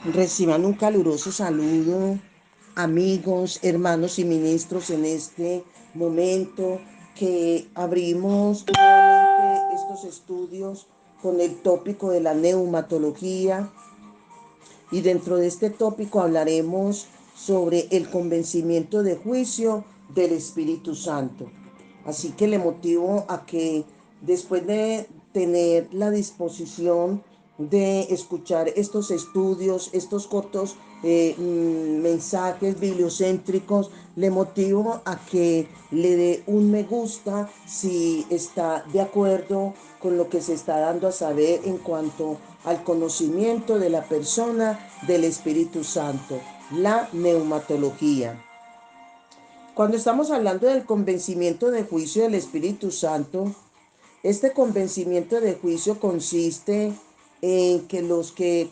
Reciban un caluroso saludo, amigos, hermanos y ministros, en este momento que abrimos nuevamente estos estudios con el tópico de la neumatología. Y dentro de este tópico hablaremos sobre el convencimiento de juicio del Espíritu Santo. Así que le motivo a que después de tener la disposición de escuchar estos estudios, estos cortos mensajes bibliocéntricos, le motivo a que le dé un me gusta si está de acuerdo con lo que se está dando a saber en cuanto al conocimiento de la persona del Espíritu Santo, la neumatología. Cuando estamos hablando del convencimiento de juicio del Espíritu Santo, este convencimiento de juicio consiste en que los que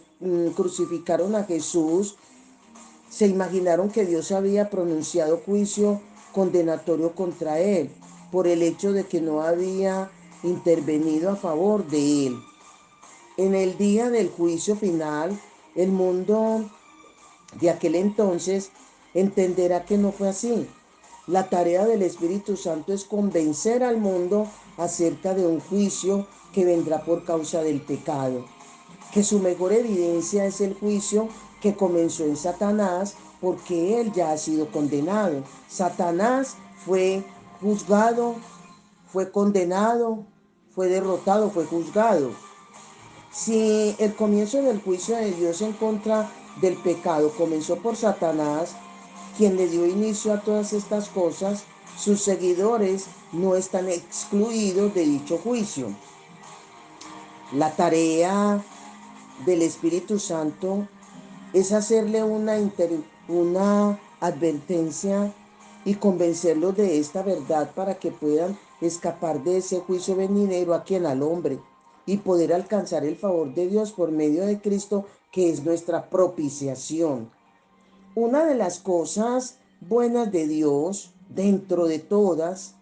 crucificaron a Jesús se imaginaron que Dios había pronunciado juicio condenatorio contra él por el hecho de que no había intervenido a favor de él. En el día del juicio final, el mundo de aquel entonces entenderá que no fue así. La tarea del Espíritu Santo es convencer al mundo acerca de un juicio que vendrá por causa del pecado, que su mejor evidencia es el juicio que comenzó en Satanás, porque él ya ha sido condenado. Satanás fue juzgado, fue condenado, fue derrotado, fue juzgado. Si el comienzo del juicio de Dios en contra del pecado comenzó por Satanás, quien le dio inicio a todas estas cosas, sus seguidores no están excluidos de dicho juicio. La tarea del Espíritu Santo es hacerle una advertencia y convencerlos de esta verdad para que puedan escapar de ese juicio venidero a quien al hombre y poder alcanzar el favor de Dios por medio de Cristo, que es nuestra propiciación. Una de las cosas buenas de Dios, dentro de todas,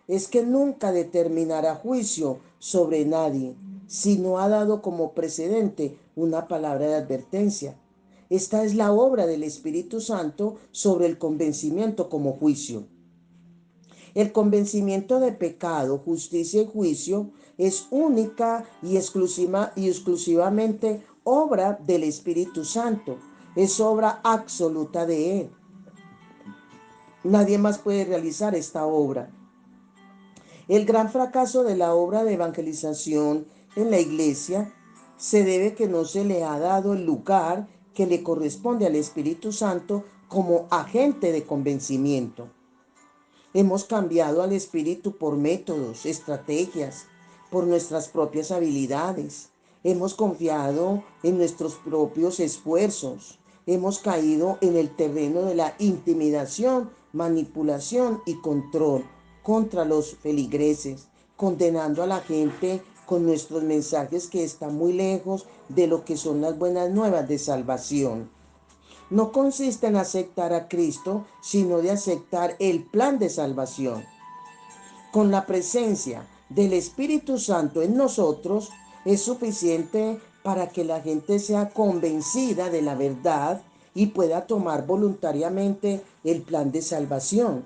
es que nunca determinará juicio sobre nadie, sino ha dado como precedente una palabra de advertencia. Esta es la obra del Espíritu Santo sobre el convencimiento como juicio. El convencimiento de pecado, justicia y juicio es única y exclusivamente obra del Espíritu Santo. Es obra absoluta de Él. Nadie más puede realizar esta obra. El gran fracaso de la obra de evangelización en la iglesia se debe que no se le ha dado el lugar que le corresponde al Espíritu Santo como agente de convencimiento. Hemos cambiado al Espíritu por métodos, estrategias, por nuestras propias habilidades. Hemos confiado en nuestros propios esfuerzos. Hemos caído en el terreno de la intimidación, manipulación y control contra los feligreses, condenando a la gente con nuestros mensajes que están muy lejos de lo que son las buenas nuevas de salvación. No consiste en aceptar a Cristo, sino de aceptar el plan de salvación. Con la presencia del Espíritu Santo en nosotros es suficiente para que la gente sea convencida de la verdad y pueda tomar voluntariamente el plan de salvación.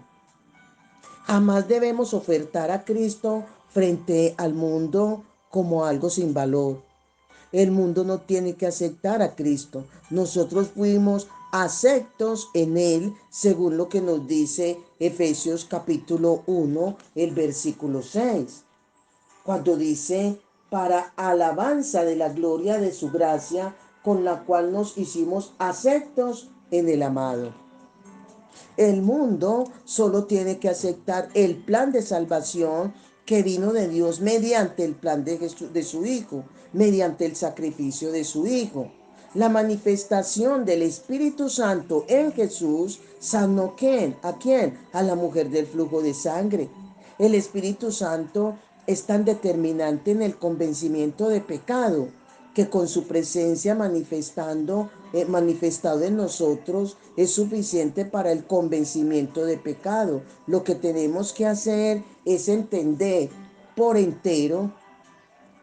Jamás debemos ofertar a Cristo frente al mundo como algo sin valor. El mundo no tiene que aceptar a Cristo. Nosotros fuimos aceptos en Él, según lo que nos dice Efesios capítulo 1, el versículo 6. Cuando dice, para alabanza de la gloria de su gracia, con la cual nos hicimos aceptos en el amado. El mundo solo tiene que aceptar el plan de salvación que vino de Dios mediante el plan de su Hijo, mediante el sacrificio de su Hijo. La manifestación del Espíritu Santo en Jesús sanó ¿quién? ¿A quién? A la mujer del flujo de sangre. El Espíritu Santo es tan determinante en el convencimiento de pecado que con su presencia manifestado en nosotros es suficiente para el convencimiento de pecado. Lo que tenemos que hacer es entender por entero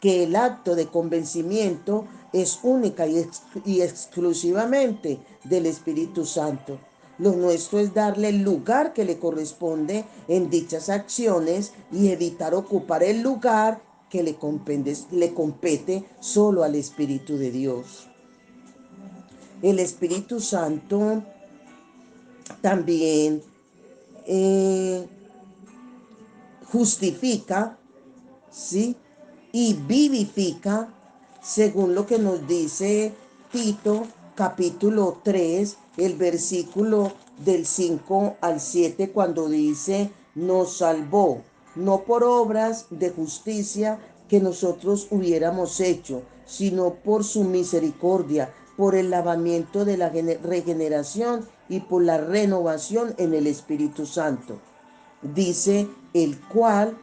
que el acto de convencimiento es única y exclusivamente del Espíritu Santo. Lo nuestro es darle el lugar que le corresponde en dichas acciones y evitar ocupar el lugar que le compete solo al Espíritu de Dios. El Espíritu Santo también eh, justifica, ¿sí? Y vivifica, según lo que nos dice Tito, capítulo 3, el versículo del 5 al 7, cuando dice, nos salvó, no por obras de justicia que nosotros hubiéramos hecho, sino por su misericordia, por el lavamiento de la regeneración y por la renovación en el Espíritu Santo. Dice, el cual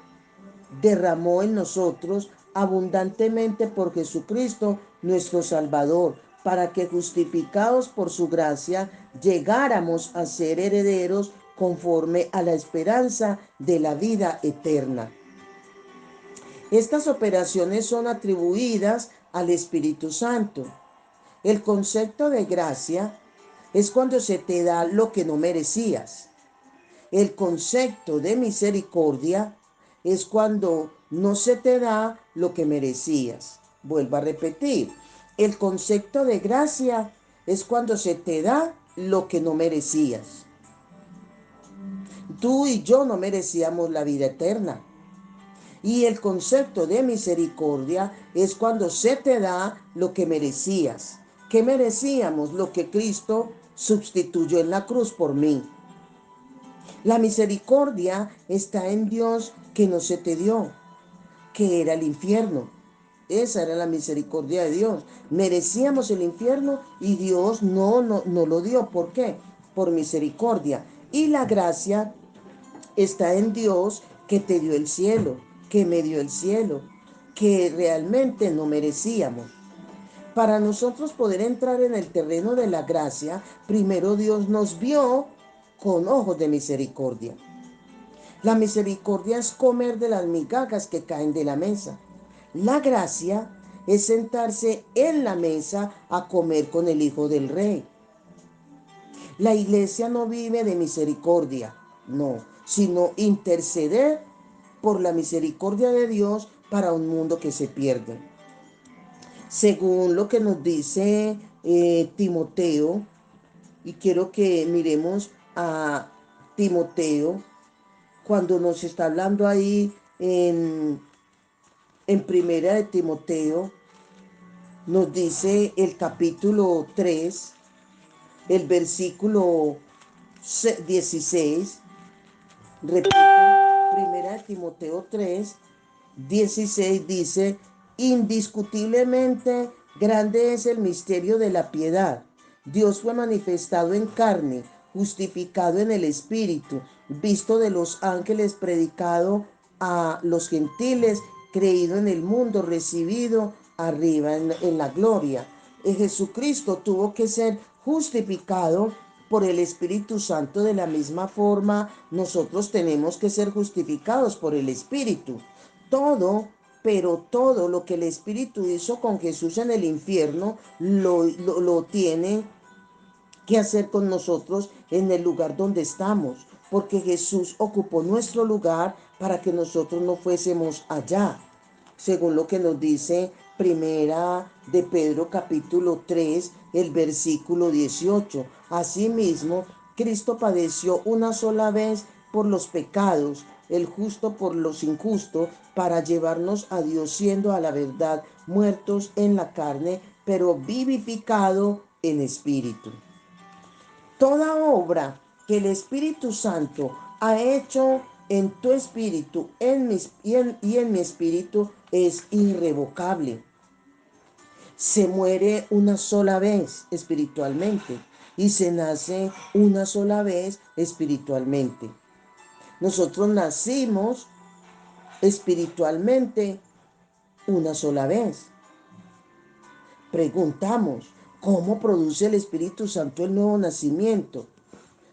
derramó en nosotros abundantemente por Jesucristo nuestro Salvador, para que justificados por su gracia llegáramos a ser herederos conforme a la esperanza de la vida eterna. Estas operaciones son atribuidas al Espíritu Santo. El concepto de gracia es cuando se te da lo que no merecías. El concepto de misericordia es cuando no se te da lo que merecías. Vuelvo a repetir, el concepto de gracia es cuando se te da lo que no merecías. Tú y yo no merecíamos la vida eterna. Y el concepto de misericordia es cuando se te da lo que merecías. ¿Qué merecíamos? Lo que Cristo sustituyó en la cruz por mí. La misericordia está en Dios que no se te dio, que era el infierno. Esa era la misericordia de Dios. Merecíamos el infierno y Dios no lo dio. ¿Por qué? Por misericordia. Y la gracia está en Dios que te dio el cielo, que me dio el cielo, que realmente no merecíamos. Para nosotros poder entrar en el terreno de la gracia, primero Dios nos vio con ojos de misericordia. La misericordia es comer de las migajas que caen de la mesa. La gracia es sentarse en la mesa a comer con el Hijo del Rey. La iglesia no vive de misericordia, no, sino interceder por la misericordia de Dios para un mundo que se pierde. Según lo que nos dice Timoteo, y quiero que miremos a Timoteo, cuando nos está hablando ahí en Primera de Timoteo, nos dice el capítulo 3, el versículo 16, repito, Primera de Timoteo 3, 16 dice, indiscutiblemente grande es el misterio de la piedad. Dios fue manifestado en carne, justificado en el Espíritu, visto de los ángeles, predicado a los gentiles, creído en el mundo, recibido arriba en la gloria. Jesucristo tuvo que ser justificado por el Espíritu Santo. De la misma forma, nosotros tenemos que ser justificados por el Espíritu. Todo, pero todo lo que el Espíritu hizo con Jesús en el infierno, lo tiene que hacer con nosotros en el lugar donde estamos, porque Jesús ocupó nuestro lugar para que nosotros no fuésemos allá, según lo que nos dice Primera de Pedro capítulo 3, el versículo 18. Asimismo, Cristo padeció una sola vez por los pecados, el justo por los injustos, para llevarnos a Dios, siendo a la verdad muertos en la carne, pero vivificado en espíritu. Toda obra que el Espíritu Santo ha hecho en tu espíritu y en mi espíritu es irrevocable. Se muere una sola vez espiritualmente y se nace una sola vez espiritualmente. Nosotros nacimos espiritualmente una sola vez. Preguntamos, ¿cómo produce el Espíritu Santo el nuevo nacimiento?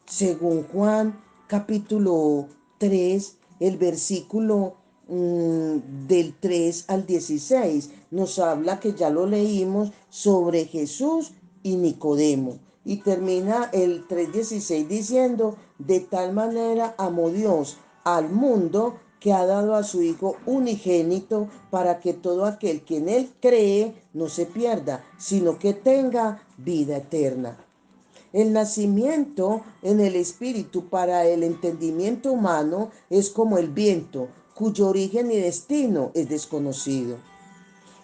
Según Juan capítulo 3, el versículo del 3 al 16. Nos habla, que ya lo leímos, sobre Jesús y Nicodemo. Y termina el 3:16 diciendo: de tal manera amó Dios al mundo, que ha dado a su Hijo unigénito, para que todo aquel que en él cree no se pierda, sino que tenga vida eterna. El nacimiento en el espíritu para el entendimiento humano es como el viento, cuyo origen y destino es desconocido.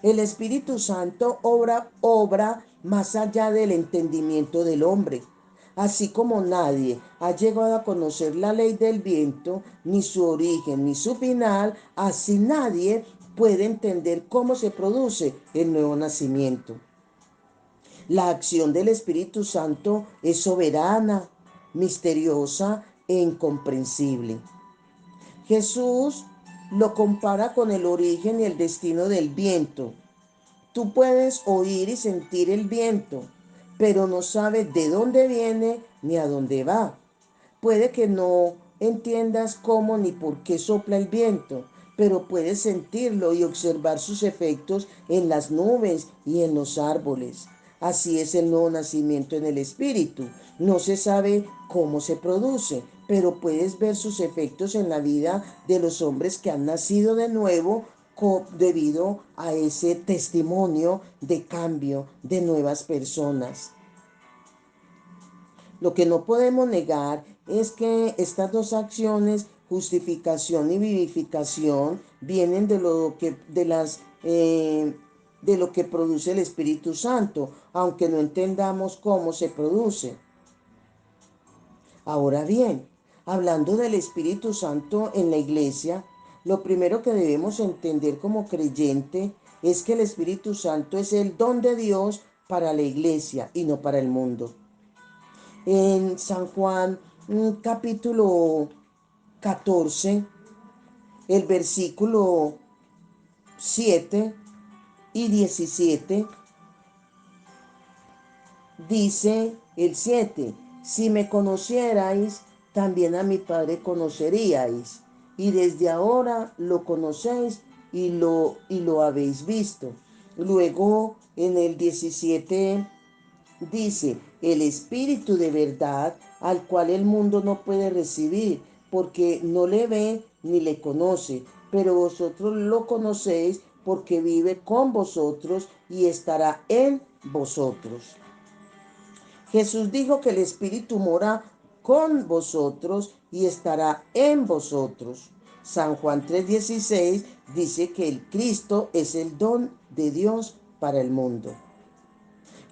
El Espíritu Santo obra más allá del entendimiento del hombre. Así como nadie ha llegado a conocer la ley del viento, ni su origen, ni su final, así nadie puede entender cómo se produce el nuevo nacimiento. La acción del Espíritu Santo es soberana, misteriosa e incomprensible. Jesús lo compara con el origen y el destino del viento. Tú puedes oír y sentir el viento, pero no sabes de dónde viene ni a dónde va. Puede que no entiendas cómo ni por qué sopla el viento, pero puedes sentirlo y observar sus efectos en las nubes y en los árboles. Así es el nuevo nacimiento en el espíritu. No se sabe cómo se produce, pero puedes ver sus efectos en la vida de los hombres que han nacido de nuevo debido a ese testimonio de cambio de nuevas personas. Lo que no podemos negar es que estas dos acciones, justificación y vivificación, vienen de lo que produce el Espíritu Santo, aunque no entendamos cómo se produce. Ahora bien, hablando del Espíritu Santo en la iglesia, lo primero que debemos entender como creyente es que el Espíritu Santo es el don de Dios para la iglesia y no para el mundo. En San Juan capítulo 14, el versículo 7 y 17, dice el 7: si me conocierais, también a mi Padre conoceríais, y desde ahora lo conocéis y lo habéis visto. Luego en el 17 dice: el Espíritu de verdad, al cual el mundo no puede recibir, porque no le ve ni le conoce, pero vosotros lo conocéis, porque vive con vosotros y estará en vosotros. Jesús dijo que el Espíritu mora con vosotros y estará en vosotros. San Juan 3:16 dice que el Cristo es el don de Dios para el mundo.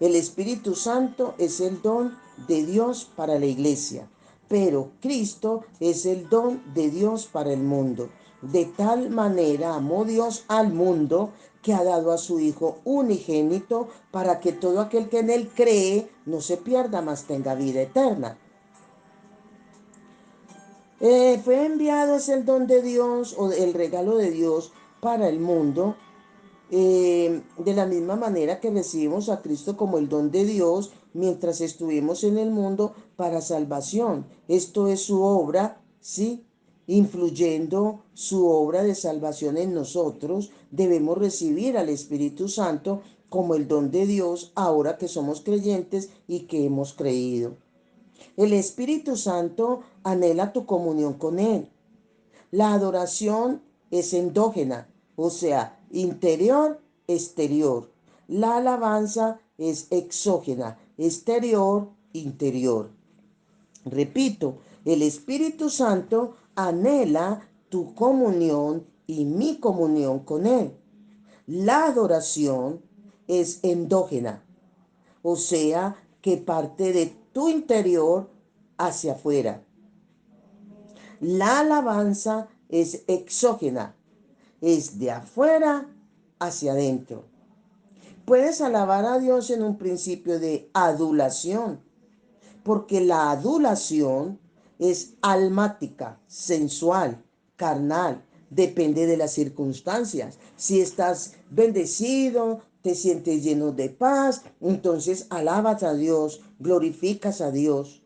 El Espíritu Santo es el don de Dios para la iglesia, pero Cristo es el don de Dios para el mundo. De tal manera amó Dios al mundo, que ha dado a su Hijo unigénito, para que todo aquel que en él cree no se pierda, mas tenga vida eterna. Fue enviado, es el don de Dios o el regalo de Dios para el mundo. De la misma manera que recibimos a Cristo como el don de Dios mientras estuvimos en el mundo para salvación. Esto es su obra, ¿sí? Influyendo su obra de salvación en nosotros, debemos recibir al Espíritu Santo como el don de Dios ahora que somos creyentes y que hemos creído. El Espíritu Santo anhela tu comunión con Él. La adoración es endógena, o sea, interior, exterior. La alabanza es exógena, exterior, interior. Repito, el Espíritu Santo anhela tu comunión y mi comunión con Él. La adoración es endógena, o sea, que parte de tu interior hacia afuera. La alabanza es exógena, es de afuera hacia adentro. Puedes alabar a Dios en un principio de adulación, porque la adulación es almática, sensual, carnal, depende de las circunstancias. Si estás bendecido, te sientes lleno de paz, entonces alabas a Dios, glorificas a Dios.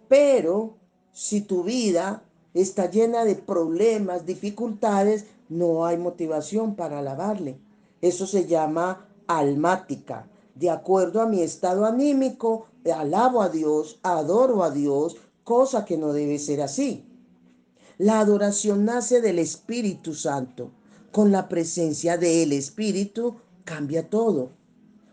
Pero si tu vida está llena de problemas, dificultades, no hay motivación para alabarle. Eso se llama almática. De acuerdo a mi estado anímico, alabo a Dios, adoro a Dios, cosa que no debe ser así. La adoración nace del Espíritu Santo. Con la presencia del Espíritu cambia todo.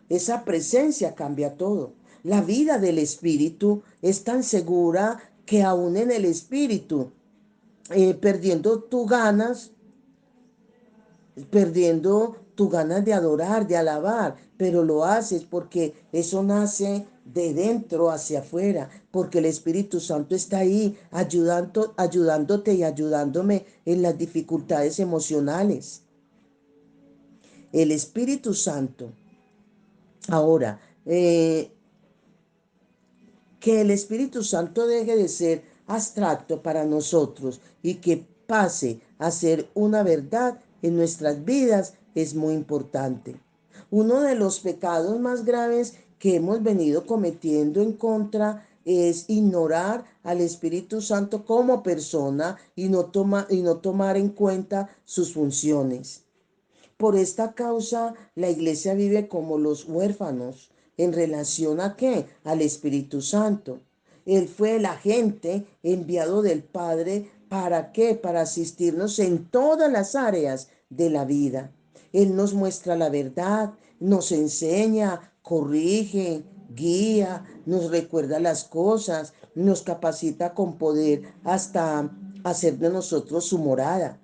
Esa presencia cambia todo. La vida del Espíritu es tan segura que aún en el Espíritu, perdiendo tus ganas, de adorar, de alabar, pero lo haces porque eso nace de dentro hacia afuera, porque el Espíritu Santo está ahí ayudándote y ayudándome en las dificultades emocionales. El Espíritu Santo. Ahora, que el Espíritu Santo deje de ser abstracto para nosotros y que pase a ser una verdad en nuestras vidas es muy importante. Uno de los pecados más graves que hemos venido cometiendo en contra es ignorar al Espíritu Santo como persona y no tomar en cuenta sus funciones. Por esta causa, la iglesia vive como los huérfanos. ¿En relación a qué? Al Espíritu Santo. Él fue el agente enviado del Padre. ¿Para qué? Para asistirnos en todas las áreas de la vida. Él nos muestra la verdad, nos enseña, corrige, guía, nos recuerda las cosas, nos capacita con poder hasta hacer de nosotros su morada.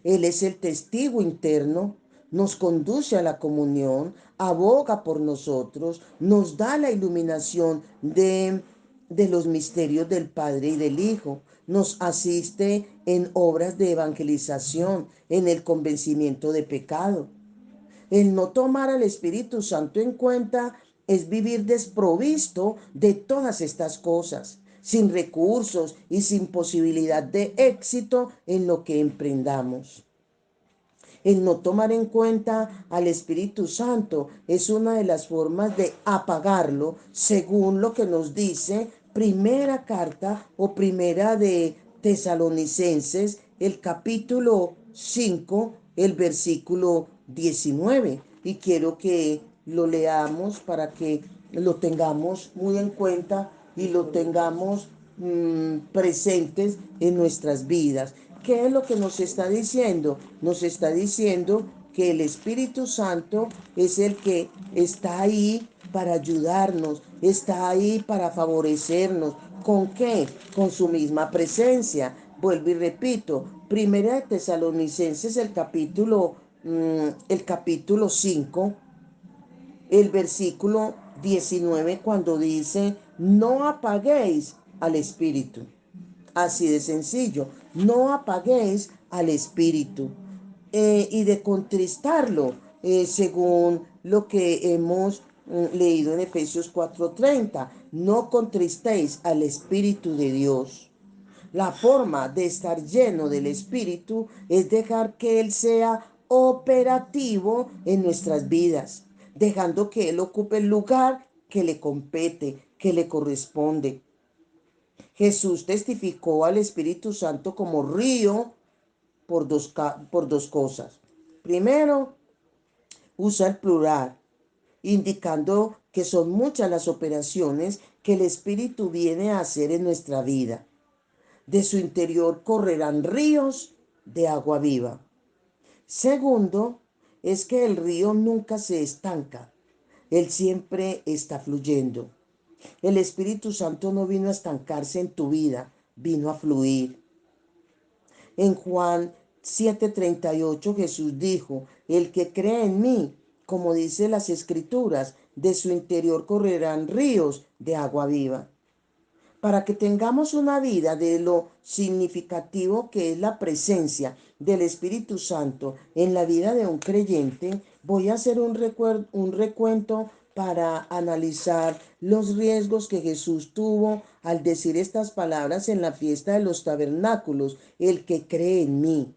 Él es el testigo interno, nos conduce a la comunión, aboga por nosotros, nos da la iluminación de los misterios del Padre y del Hijo, nos asiste en obras de evangelización, en el convencimiento de pecado. El no tomar al Espíritu Santo en cuenta es vivir desprovisto de todas estas cosas, sin recursos y sin posibilidad de éxito en lo que emprendamos. El no tomar en cuenta al Espíritu Santo es una de las formas de apagarlo, según lo que nos dice primera carta o primera de Tesalonicenses, el capítulo 5, el versículo 19. Y quiero que lo leamos para que lo tengamos muy en cuenta y lo tengamos presentes en nuestras vidas. ¿Qué es lo que nos está diciendo? Nos está diciendo que el Espíritu Santo es el que está ahí para ayudarnos, está ahí para favorecernos. ¿Con qué? Con su misma presencia. Vuelvo y repito, Primera de Tesalonicenses, el capítulo 5, el versículo 19, cuando dice, no apaguéis al Espíritu. Así de sencillo, no apaguéis al Espíritu. Y de contristarlo, según lo que hemos leído en Efesios 4:30, no contristéis al Espíritu de Dios. La forma de estar lleno del Espíritu es dejar que Él sea operativo en nuestras vidas, dejando que Él ocupe el lugar que le compete, que le corresponde. Jesús testificó al Espíritu Santo como río por dos cosas. Primero, usa el plural, indicando que son muchas las operaciones que el Espíritu viene a hacer en nuestra vida. De su interior correrán ríos de agua viva. Segundo, es que el río nunca se estanca. Él siempre está fluyendo. El Espíritu Santo no vino a estancarse en tu vida, vino a fluir. En Juan 7:38 Jesús dijo, el que cree en mí, como dice las Escrituras, de su interior correrán ríos de agua viva. Para que tengamos una vida de lo significativo que es la presencia del Espíritu Santo en la vida de un creyente, voy a hacer un recuento para analizar los riesgos que Jesús tuvo al decir estas palabras en la fiesta de los tabernáculos, el que cree en mí.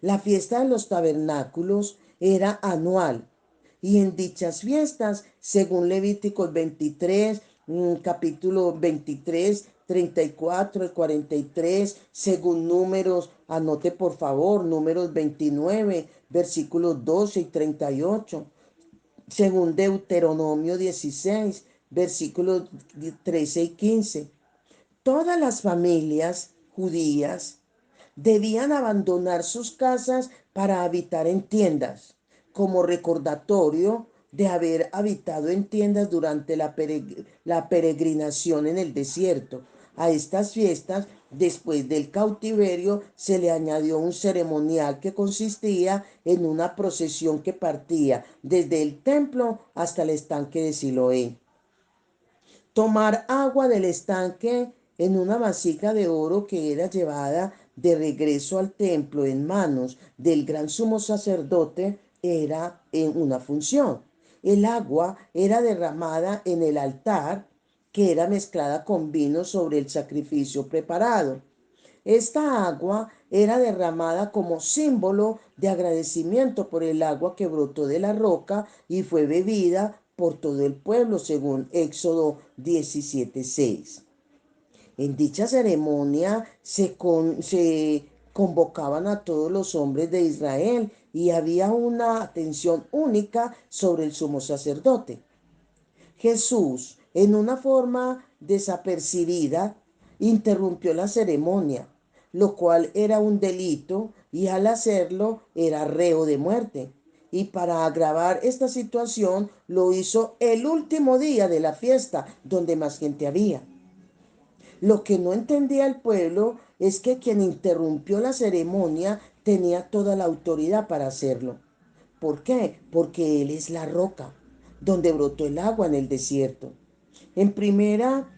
La fiesta de los tabernáculos era anual y en dichas fiestas, según Levíticos 23, capítulo 23, 34, el 43, según Números, anote por favor, Números 29, versículos 12 y 38, según Deuteronomio 16, versículos 13 y 15. Todas las familias judías debían abandonar sus casas para habitar en tiendas, como recordatorio de haber habitado en tiendas durante la peregrinación en el desierto. A estas fiestas, después del cautiverio, se le añadió un ceremonial que consistía en una procesión que partía desde el templo hasta el estanque de Siloé. Tomar agua del estanque en una vasija de oro que era llevada de regreso al templo en manos del gran sumo sacerdote era en una función. El agua era derramada en el altar, que era mezclada con vino sobre el sacrificio preparado. Esta agua era derramada como símbolo de agradecimiento por el agua que brotó de la roca y fue bebida por todo el pueblo, según Éxodo 17:6. En dicha ceremonia se convocaban a todos los hombres de Israel y había una atención única sobre el sumo sacerdote. Jesús, en una forma desapercibida, interrumpió la ceremonia, lo cual era un delito y al hacerlo era reo de muerte. Y para agravar esta situación lo hizo el último día de la fiesta, donde más gente había. Lo que no entendía el pueblo es que quien interrumpió la ceremonia tenía toda la autoridad para hacerlo. ¿Por qué? Porque Él es la roca, donde brotó el agua en el desierto. En primera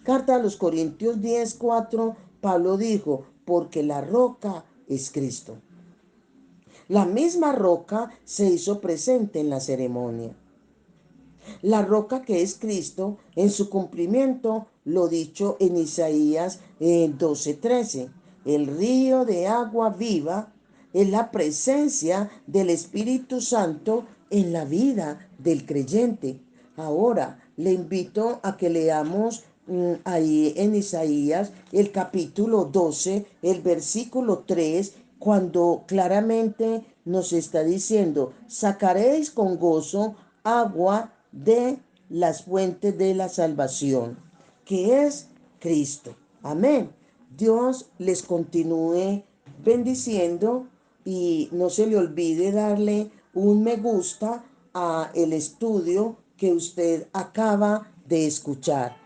carta a los Corintios 10:4, Pablo dijo, porque la roca es Cristo. La misma roca se hizo presente en la ceremonia. La roca que es Cristo, en su cumplimiento, lo dicho en Isaías 12:13. El río de agua viva es la presencia del Espíritu Santo en la vida del creyente. Ahora le invito a que leamos ahí en Isaías el capítulo 12, el versículo 3, cuando claramente nos está diciendo, sacaréis con gozo agua de las fuentes de la salvación, que es Cristo. Amén. Dios les continúe bendiciendo y no se le olvide darle un me gusta a el estudio que usted acaba de escuchar.